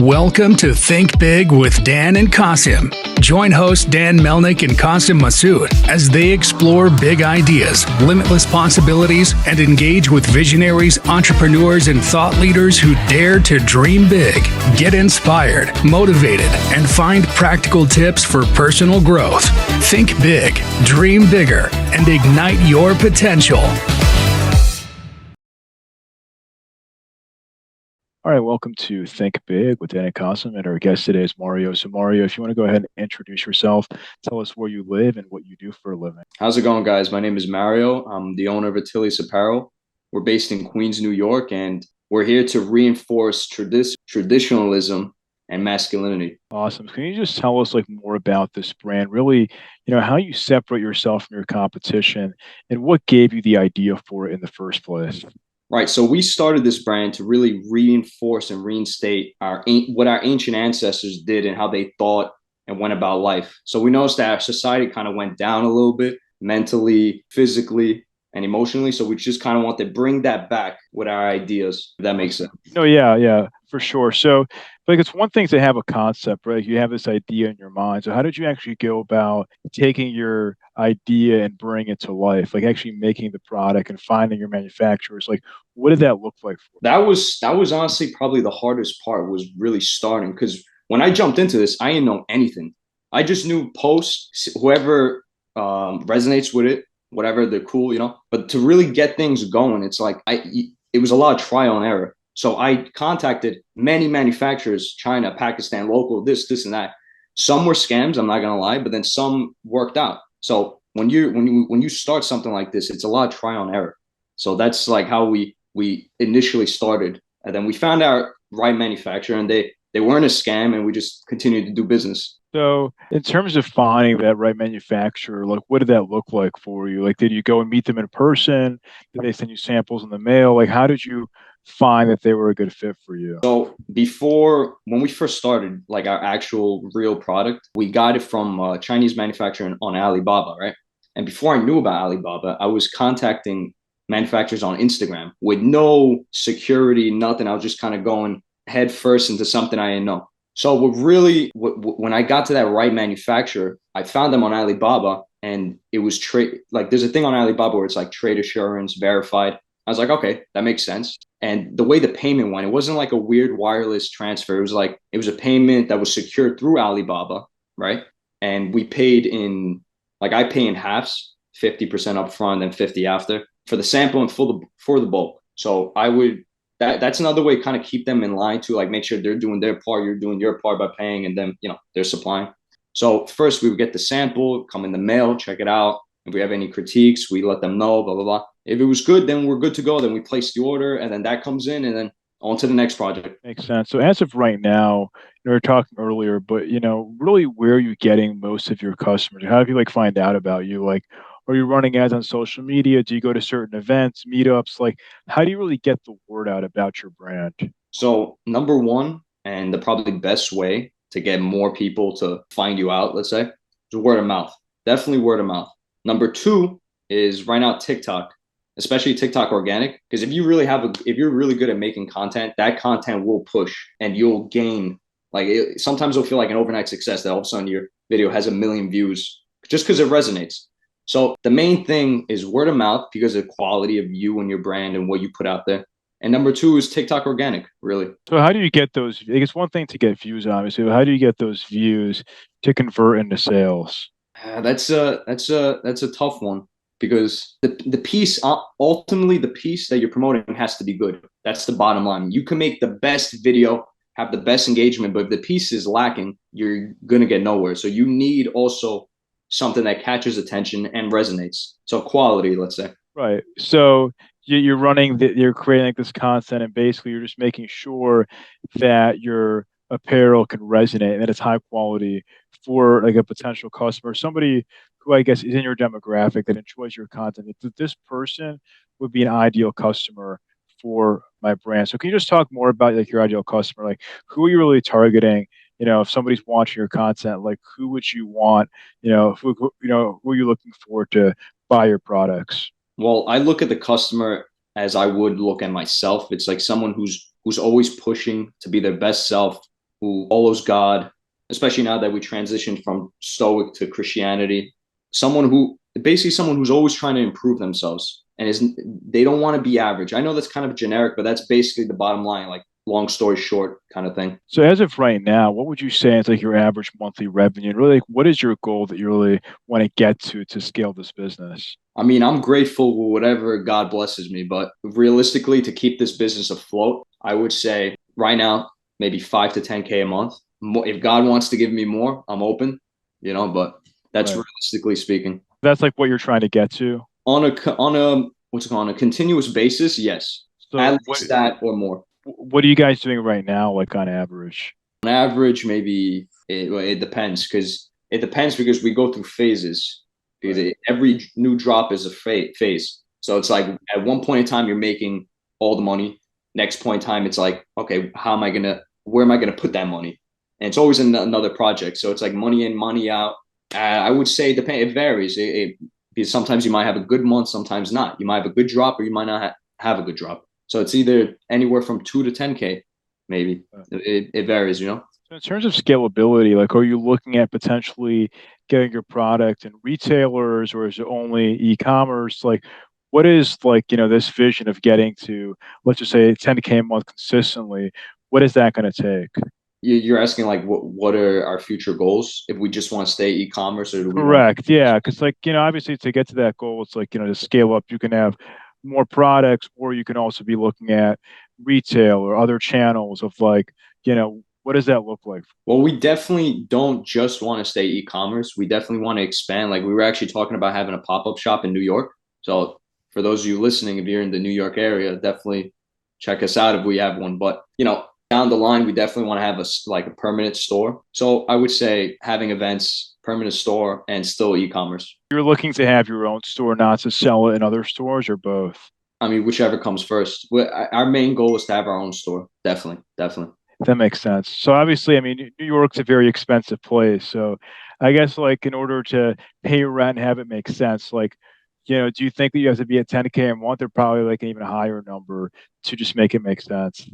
Welcome to Think Big with Dan and Qasim. Join hosts Dan Melnick and Qasim Masood as they explore big ideas, limitless possibilities, and engage with visionaries, entrepreneurs, and thought leaders who dare to dream big, get inspired, motivated, and find practical tips for personal growth. Think big, dream bigger, and ignite your potential. All right, welcome to Think Big with Dan and Qasim, and our guest today is Mario. So Mario, if you want to go ahead and introduce yourself, tell us where you live and what you do for a living. How's it going, guys? My name is Mario. I'm the owner of Attilius Apparel. We're based in Queens, New York, and we're here to reinforce traditionalism and masculinity. Awesome. Can you just tell us more about this brand? Really, how you separate yourself from your competition and what gave you the idea for it in the first place? Right. So we started this brand to really reinforce and reinstate what our ancient ancestors did and how they thought and went about life. So we noticed that our society kind of went down a little bit mentally, physically, and emotionally. So we just kind of want to bring that back with our ideas, if that makes sense. No, yeah, for sure. So it's one thing to have a concept, right? You have this idea in your mind. So how did you actually go about taking your idea and bringing it to life? Actually making the product and finding your manufacturers. What did that look like for you? That was honestly probably the hardest part, was really starting, because when I jumped into this, I didn't know anything. I just knew post, whoever resonates with it, whatever, they're cool, But to really get things going, it was a lot of trial and error. So I contacted many manufacturers, China, Pakistan, local, this and that. Some were scams, I'm not gonna lie, but then some worked out. So when you start something like this, it's a lot of trial and error. So that's how we initially started, and then we found our right manufacturer, and they weren't a scam, and we just continued to do business. So in terms of finding that right manufacturer, what did that look like for you? Did you go and meet them in person? Did they send you samples in the mail? How did you find that they were a good fit for you? So when we first started, our actual real product, we got it from a Chinese manufacturer on Alibaba, right? And before I knew about Alibaba, I was contacting manufacturers on Instagram with no security, nothing. I was just kind of going head first into something I didn't know. So when I got to that right manufacturer, I found them on Alibaba, and it was there's a thing on Alibaba where it's trade assurance, verified. I was like, okay, that makes sense. And the way the payment went, it wasn't like a weird wireless transfer. It was a payment that was secured through Alibaba, right? And we paid I pay in halves, 50% upfront and 50 after for the sample and for the bulk. So that's another way to kind of keep them in line to make sure they're doing their part, you're doing your part by paying, and then they're supplying. So first we would get the sample, come in the mail, check it out. If we have any critiques, we let them know, blah, blah, blah. If it was good, then we're good to go. Then we place the order, and then that comes in, and then on to the next project. Makes sense. So as of right now, we were talking earlier, but really, where are you getting most of your customers? How do you find out about you? Are you running ads on social media? Do you go to certain events, meetups? How do you really get the word out about your brand? So number one, and the probably best way to get more people to find you out, let's say, is word of mouth. Definitely word of mouth. Number two is right now TikTok, especially TikTok organic. Because if you're really good at making content, that content will push and you'll gain. Sometimes it'll feel like an overnight success that all of a sudden your video has 1 million views just because it resonates. So the main thing is word of mouth, because of the quality of you and your brand and what you put out there. And number two is TikTok organic, really. So how do you get those? It's one thing to get views, obviously, but how do you get those views to convert into sales? That's a tough one, because the piece, ultimately the piece that you're promoting has to be good. That's the bottom line. You can make the best video, have the best engagement, but if the piece is lacking, you're gonna get nowhere. So you need also something that catches attention and resonates. So quality, let's say. Right. So you're creating this content, and basically you're just making sure that your apparel can resonate and that it's high quality for a potential customer, somebody who I guess is in your demographic that enjoys your content. This person would be an ideal customer for my brand. So can you just talk more about your ideal customer? Who are you really targeting? If somebody's watching your content, who would you want? Who are you looking for to buy your products? Well, I look at the customer as I would look at myself. It's someone who's always pushing to be their best self, who follows God, especially now that we transitioned from Stoic to Christianity. Someone who's always trying to improve themselves and they don't want to be average. I know that's kind of generic, but that's basically the bottom line, like long story short kind of thing. So as of right now, what would you say is like your average monthly revenue? And really, like, what is your goal that you really want to get to scale this business? I mean, I'm grateful with whatever God blesses me, but realistically, to keep this business afloat, I would say right now, maybe 5 to 10K a month. If God wants to give me more, I'm open, but that's Right. realistically speaking. That's like what you're trying to get to. On a what's it called, on a continuous basis, yes, So at least that or more. what are you guys doing right now, like on average? On average, maybe it depends because we go through phases because Right. every new drop is a phase. So it's like at one point in time you're making all the money. Next point in time it's like, okay, where am I gonna put that money? And it's always in another project. So it's like money in, money out. I would say it varies. Because sometimes you might have a good month, sometimes not. You might have a good drop, or you might not have a good drop. So it's either anywhere from 2 to 10K, maybe. It varies. So in terms of scalability, like are you looking at potentially getting your product in retailers or is it only e-commerce? Like what is like, this vision of getting to, let's just say 10K a month consistently? What is that going to take? You're asking like what are our future goals if we just want to stay e-commerce, or do we want Correct. Yeah. Because, like, obviously to get to that goal, it's like, to scale up, you can have more products, or you can also be looking at retail or other channels of like, what does that look like? well, we definitely don't just want to stay e-commerce. We definitely want to expand. Like we were actually talking about having a pop-up shop in New York. So for those of you listening, if you're in the New York area, definitely check us out if we have one. But down the line, we definitely want to have a permanent store. So I would say having events, permanent store, and still e-commerce. You're looking to have your own store, not to sell it in other stores, or both? I mean, whichever comes first. Our main goal is to have our own store. Definitely, definitely. That makes sense. So obviously, I mean, New York's a very expensive place. So I guess like in order to pay your rent and have it make sense, like, do you think that you have to be at 10K a month or probably like an even higher number to just make it make sense?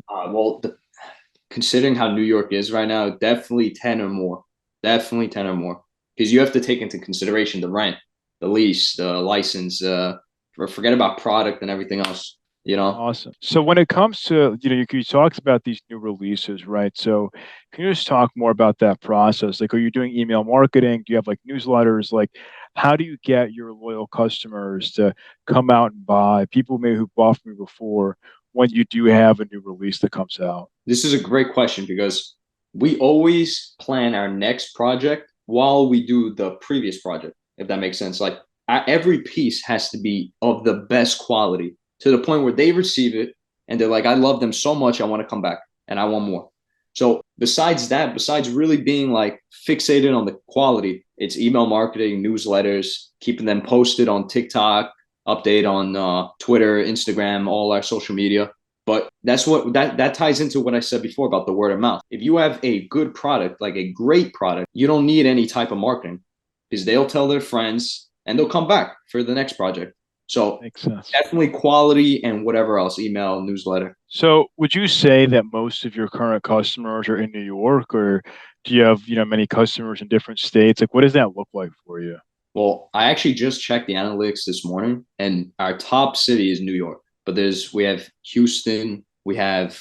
Considering how New York is right now, definitely 10 or more. Definitely 10 or more. Because you have to take into consideration the rent, the lease, the license, forget about product and everything else, you know? Awesome. So when it comes to, you talked about these new releases, right? So can you just talk more about that process? Like, are you doing email marketing? Do you have like newsletters? Like, how do you get your loyal customers to come out and buy, people maybe who bought from you before, when you do have a new release that comes out? This is a great question because we always plan our next project while we do the previous project, if that makes sense. Like every piece has to be of the best quality to the point where they receive it and they're like, I love them so much, I want to come back and I want more. So besides that, besides really being like fixated on the quality, it's email marketing, newsletters, keeping them posted on TikTok, update on Twitter, Instagram, all our social media. But that ties into what I said before about the word of mouth. If you have a good product, like a great product, you don't need any type of marketing because they'll tell their friends and they'll come back for the next project. So Makes sense. definitely quality and whatever else, email, newsletter. So would you say that most of your current customers are in New York, or do you have, many customers in different states? Like, what does that look like for you? Well, I actually just checked the analytics this morning, and our top city is New York. But we have Houston, we have,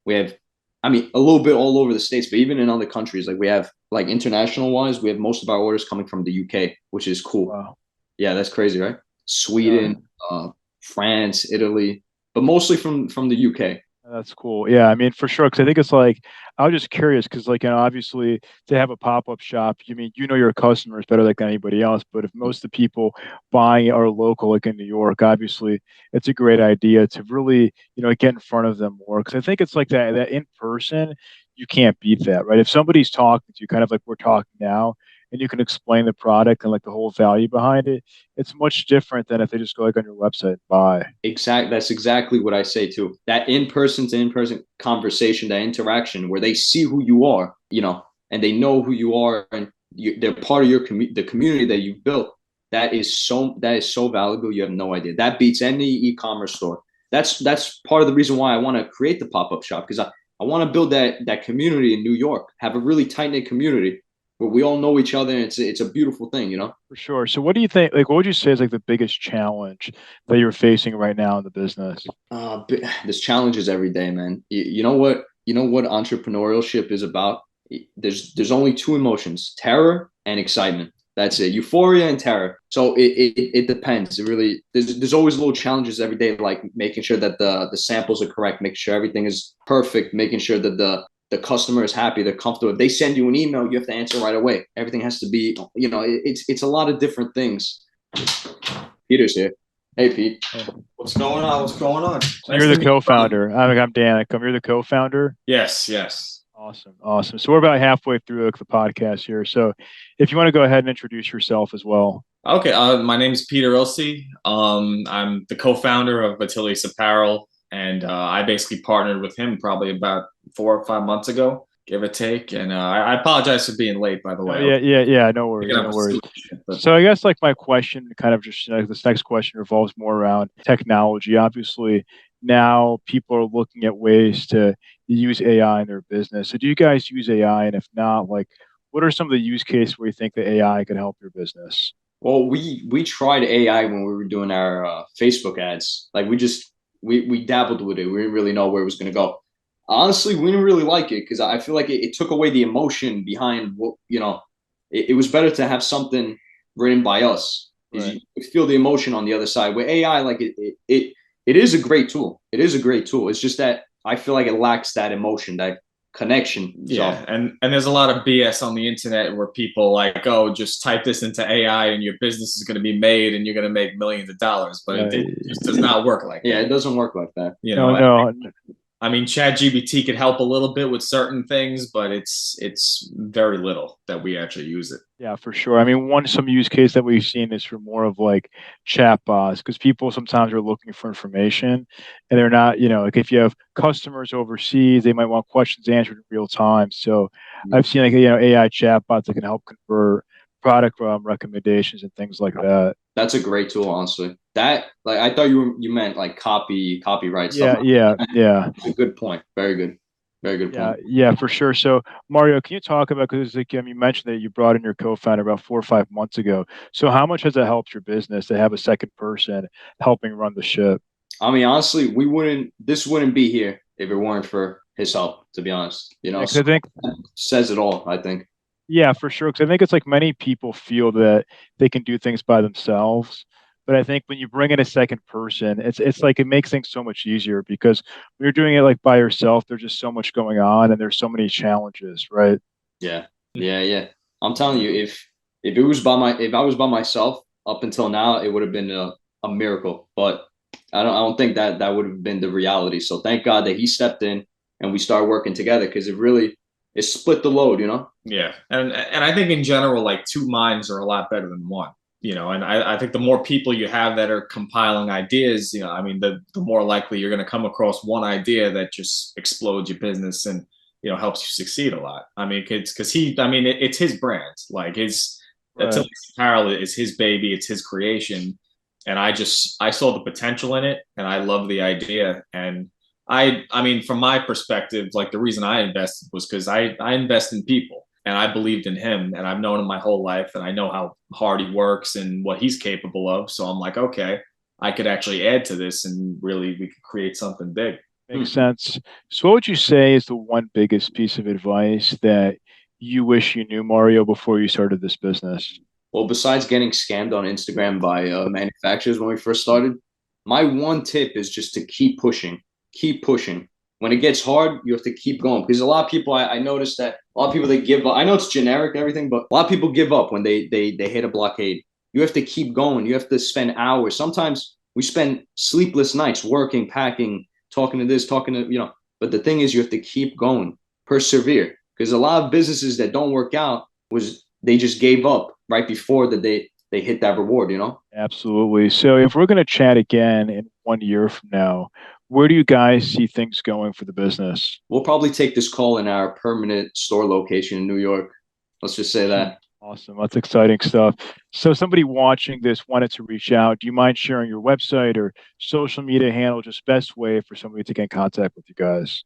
I mean, a little bit all over the states, but even in other countries, like we have like international wise, we have most of our orders coming from the UK, which is cool. Wow. Yeah, that's crazy, right? Yeah. Sweden, France, Italy, but mostly from the UK. That's cool. Yeah, I mean, for sure. Because I think it's like, I was just curious because, like, obviously to have a pop-up shop, you mean, your customers better like anybody else. But if most of the people buying are local, like in New York, obviously it's a great idea to really, get in front of them more. Because I think it's like that in person, you can't beat that, right? If somebody's talking to you, kind of like we're talking now, and you can explain the product and like the whole value behind it, it's much different than if they just go like on your website and buy. That's exactly what I say too. That in-person to in-person conversation, that interaction where they see who you are, and they know who you are, and they're part of the community that you've built. That is so valuable. You have no idea. That beats any e-commerce store. That's part of the reason why I want to create the pop-up shop because I want to build that community in New York, have a really tight knit community where we all know each other, and it's a beautiful thing, you know. For sure. So what do you think, like, what would you say is like the biggest challenge that you're facing right now in the business? There's challenges every day, man. You know what? You know what entrepreneurship is about? There's only two emotions: terror and excitement. That's it. Euphoria and terror. So it depends. It really there's always little challenges every day, like making sure that the samples are correct, making sure everything is perfect, making sure that the customer is happy, they're comfortable. If they send you an email, you have to answer right away. Everything has to be, it's a lot of different things. Peter's here. Hey, Pete. What's going on? What's going on? So you're the co-founder. I'm Dan. You're the co-founder. Yes, yes. Awesome, awesome. So we're about halfway through the podcast here. So if you want to go ahead and introduce yourself as well. Okay, my name is Peter Ilse. I'm the co-founder of Attilius Apparel, and I basically partnered with him probably about 4 or 5 months ago, give or take. And I apologize for being late, by the way. Yeah. No worries, no worries. So I guess like my question, kind of just this next question revolves more around technology. Obviously, now people are looking at ways to use AI in their business. So do you guys use AI? And if not, like, what are some of the use cases where you think the AI could help your business? Well, we tried AI when we were doing our Facebook ads. Like we dabbled with it. We didn't really know where it was going to go. Honestly, we didn't really like it because I feel like it took away the emotion behind what it was better to have something written by us. Right. You feel the emotion on the other side. With AI, like it is a great tool. It is a great tool. It's just that I feel like it lacks that emotion, that connection. Yeah, So, and there's a lot of BS on the internet where people like, oh, just type this into AI and your business is going to be made and you're going to make millions of dollars, but it just does not work like that. Yeah, it doesn't work like that. You know, no. I mean, ChatGPT could help a little bit with certain things, but it's very little that we actually use it. Yeah, for sure. I mean, some use case that we've seen is for more of like chatbots because people sometimes are looking for information and they're not, like if you have customers overseas, they might want questions answered in real time. So I've seen like, AI chatbots that can help convert product recommendations and things like that. That's a great tool, honestly. That like I thought you meant like copyright stuff. Yeah. That's a good point. Very good. Very good point. Yeah, for sure. So Mario, can you talk about, because like you mentioned that you brought in your co-founder about 4 or 5 months ago. So how much has it helped your business to have a second person helping run the ship? I mean, honestly, this wouldn't be here if it weren't for his help, to be honest. So I think says it all, I think. Yeah, for sure. Because I think it's like many people feel that they can do things by themselves. But I think when you bring in a second person, it's like it makes things so much easier because when you're doing it like by yourself, there's just so much going on and there's so many challenges, right? Yeah. I'm telling you, if I was by myself up until now, it would have been a miracle. But I don't think that would have been the reality. So thank God that he stepped in and we started working together because it split the load, Yeah, and I think in general, like two minds are a lot better than one. And I think the more people you have that are compiling ideas, I mean, the more likely you're going to come across one idea that just explodes your business and helps you succeed a lot. I mean, because it's his brand, like his Attilius Apparel is his baby, it's his creation, and I saw the potential in it, and I love the idea, and I mean, from my perspective, like the reason I invested was because I invest in people and I believed in him and I've known him my whole life and I know how hard he works and what he's capable of. So I'm like, okay, I could actually add to this and really we could create something big. Makes sense. So what would you say is the one biggest piece of advice that you wish you knew, Mario, before you started this business? Well, besides getting scammed on Instagram by manufacturers when we first started, my one tip is just to keep pushing. Keep pushing. When it gets hard, you have to keep going because a lot of people, I noticed that a lot of people, they give up. I know it's generic and everything, but a lot of people give up when they hit a blockade. You have to keep going. You have to spend hours. Sometimes we spend sleepless nights working, packing, talking to this, talking to, but the thing is you have to keep going, persevere, because a lot of businesses that don't work out they just gave up right before that they hit that reward, Absolutely. So if we're going to chat again in 1 year from now, where do you guys see things going for the business? We'll probably take this call in our permanent store location in New York. Let's just say that. Awesome. That's exciting stuff. So somebody watching this wanted to reach out. Do you mind sharing your website or social media handle, just best way for somebody to get in contact with you guys?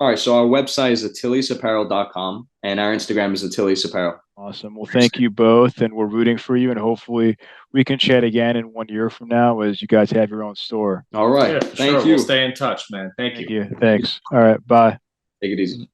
All right. So our website is attiliusapparel.com and our Instagram is Attilius Apparel. Awesome. Well, thank you both, and we're rooting for you. And hopefully, we can chat again in 1 year from now as you guys have your own store. All right. Yeah, Thank sure. you. We'll stay in touch, man. Thank you. Thanks. All right. Bye. Take it easy.